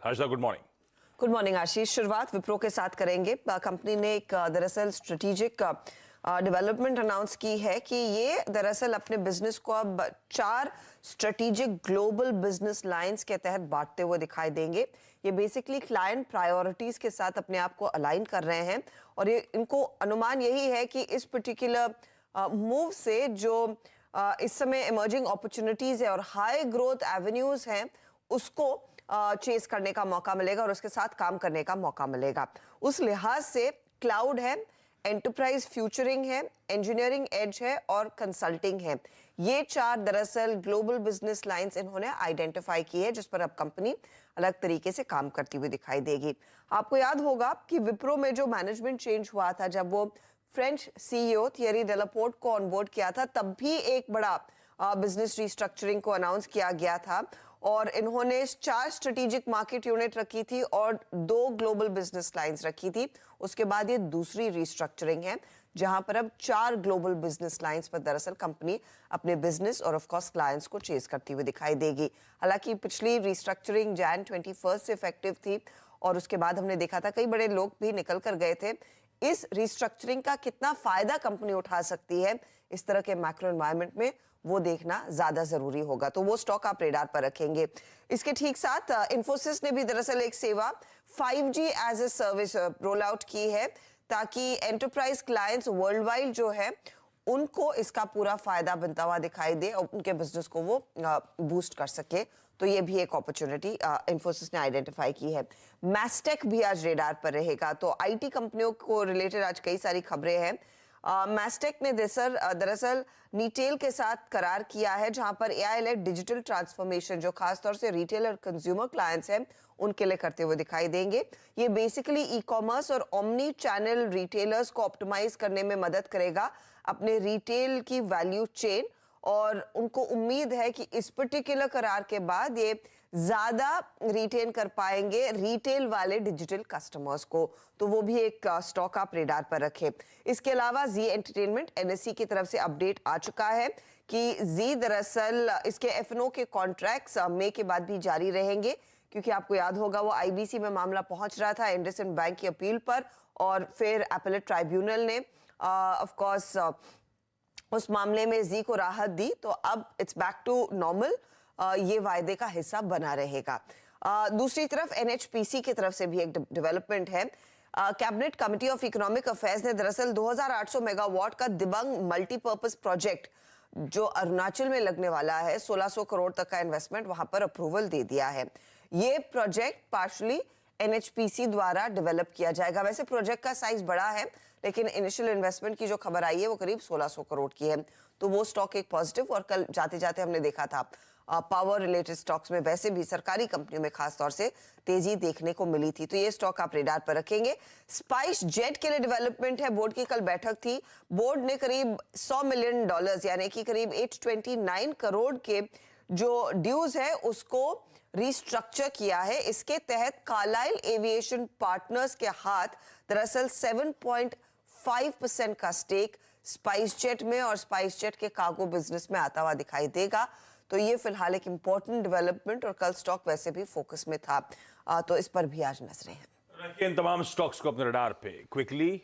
Harsha, good morning. Good morning Ashish. शुरुआत विप्रो के साथ करेंगे। कंपनी ने एक दरअसल स्ट्रेटेजिक डेवलपमेंट अनाउंस की है कि ये दरअसल अपने बिजनेस को अब 4 स्ट्रेटेजिक ग्लोबल बिजनेस लाइंस के तहत बांटते हुए दिखाई देंगे। ये बेसिकली क्लाइंट प्रायोरिटीज के साथ अपने आप को अलाइन कर रहे हैं और ये इनको अनुमान यही है कि इस पर्टिकुलर मूव से जो इस समय इमर्जिंग अपॉर्चुनिटीज है और हाई ग्रोथ एवेन्यूज हैं उसको चेस करने का मौका मिलेगा और उसके साथ काम करने का मौका मिलेगा। उस लिहाज से क्लाउड है, एंटरप्राइज फ्यूचरिंग है, इंजीनियरिंग एज है और कंसल्टिंग है। ये 4 दरअसल ग्लोबल बिजनेस लाइंस इन्होंने आइडेंटिफाई की है जिस पर अब कंपनी अलग तरीके से काम करती हुई दिखाई देगी। आपको याद होगा कि विप्रो में जो मैनेजमेंट चेंज हुआ था, जब वो फ्रेंच सीईओ थियरी डेलापोर्ट को ऑनबोर्ड किया था, तब भी एक बड़ा बिजनेस रिस्ट्रक्चरिंग को अनाउंस किया गया था और इन्होंने 4 स्ट्रेटेजिक मार्केट यूनिट रखी थी और 2 ग्लोबल बिजनेस लाइंस रखी थी। उसके बाद ये दूसरी रिस्ट्रक्चरिंग है जहां पर अब 4 ग्लोबल बिजनेस लाइंस पर दरअसल कंपनी अपने बिजनेस और ऑफ कोर्स क्लाइंट्स को चेस करती हुई दिखाई देगी। हालांकि पिछली रिस्ट्रक्चरिंग जैन 21 से इफेक्टिव थी और उसके बाद हमने देखा था कई बड़े लोग भी निकल कर गए थे। इस रिस्ट्रक्चरिंग का कितना फायदा कंपनी उठा सकती है इस तरह के मैक्रो एनवायरनमेंट में, वो देखना ज्यादा जरूरी होगा, तो वो स्टॉक आप रेडार पर रखेंगे। इसके ठीक साथ इन्फोसिस ने भी दरअसल एक सेवा 5G as a service roll out की है ताकि एंटरप्राइज क्लाइंट्स वर्ल्ड वाइड जो है उनको इसका पूरा फायदा बनता हुआ दिखाई दे और उनके बिजनेस को वो बूस्ट कर सके। तो ये भी एक अपॉर्चुनिटी इन्फोसिस ने आइडेंटिफाई की है। मैस्टेक भी आज रेडार पर रहेगा। तो आईटी कंपनियों को रिलेटेड आज कई सारी खबरें हैं। मैस्टेक ने दरअसल नीटेल के साथ करार किया है जहां पर एआई लेड डिजिटल ट्रांसफॉर्मेशन जो खासतौर से रिटेल और कंज्यूमर क्लाइंट्स हैं उनके लिए करते हुए दिखाई देंगे। ये बेसिकली ई कॉमर्स और ओमनी चैनल रिटेलर्स को ऑप्टिमाइज करने में मदद करेगा अपने रिटेल की वैल्यू चेन और उनको उम्मीद है कि इस पर्टिकुलर करार के बाद ये ज्यादा रिटेन कर पाएंगे रिटेल वाले डिजिटल कस्टमर्स को। तो वो भी एक स्टॉक आप रेडार पर रखें। इसके अलावा जी एंटरटेनमेंट एनएससी की तरफ से अपडेट आ चुका है कि जी दरअसल इसके एफएनओ के कॉन्ट्रैक्ट्स मई के बाद भी जारी रहेंगे क्योंकि आपको याद होगा वो आईबीसी में मामला पहुंच रहा था इंडसइंड बैंक की अपील पर और फिर एपेलेट ट्राइब्यूनल ने ऑफ कोर्स उस मामले में जी को राहत दी। तो अब इट्स बैक टू नॉर्मल, ये वायदे का हिस्सा बना रहेगा। दूसरी तरफ एनएचपीसी की तरफ से भी एक डेवलपमेंट है। Cabinet committee of economic affairs ने दरअसल 2800 मेगावाट का दिबांग मल्टीपर्पज प्रोजेक्ट जो अरुणाचल में लगने वाला है 1600 करोड़ तक का इन्वेस्टमेंट वहां पर अप्रूवल दे दिया है। ये प्रोजेक्ट पार्शली एनएचपीसी द्वारा डेवलप किया जाएगा। वैसे प्रोजेक्ट का साइज बड़ा है लेकिन इनिशियल इन्वेस्टमेंट की जो खबर आई है वो करीब 1600 करोड़ की है। तो वो स्टॉक एक पॉजिटिव और कल जाते जाते हमने देखा था पावर रिलेटेड स्टॉक्स में वैसे भी सरकारी कंपनियों में खास तौर से तेजी देखने को मिली थी। तो ये स्टॉक आप रेडार पर रखेंगे। स्पाइस जेट के लिए डेवलपमेंट है। बोर्ड की कल बैठक थी। बोर्ड ने करीब $100 मिलियन यानी कि करीब 829 करोड़ के जो ड्यूज है उसको रिस्ट्रक्चर किया है। इसके तहत कार्लाइल एविएशन पार्टनर्स के हाथ दरअसल 7.5% का स्टेक स्पाइस जेट में और स्पाइस जेट के कार्गो बिजनेस में आता हुआ दिखाई देगा। तो ये फिलहाल एक इंपॉर्टेंट डेवलपमेंट और कल स्टॉक वैसे भी फोकस में था, तो इस पर भी आज नजरें हैं। रखिए इन तमाम स्टॉक्स को अपने रडार पे। क्विकली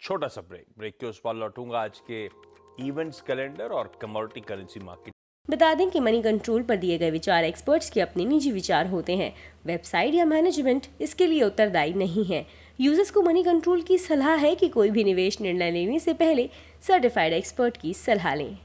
छोटा सा ब्रेक के उस पर लौटूंगा आज के इवेंट्स कैलेंडर और कमोडिटी करेंसी मार्केट। बता दें कि मनी कंट्रोल पर दिए गए विचार एक्सपर्ट्स के अपने निजी विचार होते हैं। वेबसाइट या मैनेजमेंट इसके लिए उत्तरदायी नहीं है। यूजर्स को मनी कंट्रोल की सलाह है कि कोई भी निवेश निर्णय लेने से पहले सर्टिफाइड एक्सपर्ट की सलाह लें।